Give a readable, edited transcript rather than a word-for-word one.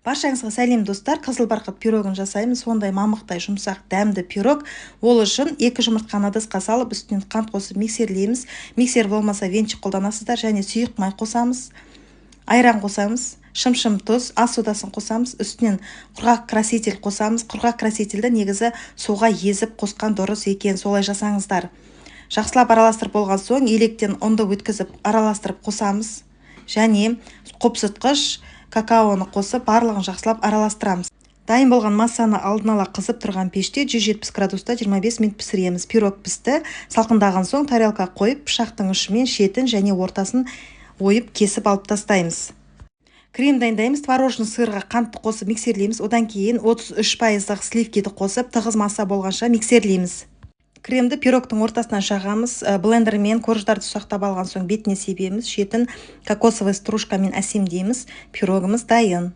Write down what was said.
Баршаңызға сәлем достар, қызыл барқыт пирогын жасаймыз. Сондай мамықтай жұмсақ дәмді пирог. Ол үшін 2 жұмыртқаны ыдысқа салып, үстінен қант қосып миксерлейміз. Миксер болмаса венчик қолданасыздар, және сұйық май қосамыз, айран қосамыз, шым-шым тұз, ас содасын қосамыз, үстінен құрғақ краситель қосамыз. Құрғақ красительді негізі суға езіп қосқан дұрыс екен, солай жасаңыздар. Жақсылап араластырып болған соң електен ұнды өткізіп араластырып қосамыз, және қопсытқыш какаоны қосып барлығын жақсылап араластырамыз. Дайын болған массаны алдын ала қызып тұрған пеште 170 градуста 25 минут пісіреміз. Пирог пісті. Салқындаған соң тарелка қойып, пышақтың ұшымен шетін және ортасын ойып кесіп алып тастаймыз. Крем дайындаймыз. Творожный сырға қантты қосып миксерлейміз. Одан кейін 33% сливкиді қосып тығыз масса болғанша миксерлейміз. Кремді пирогтың ортасынан жағамыз. Блендермен корждарды ұсақтап алған соң бетіне себеміз. Шетін кокосовый стружкамен әсемдейміз. Пирогымыз дайын.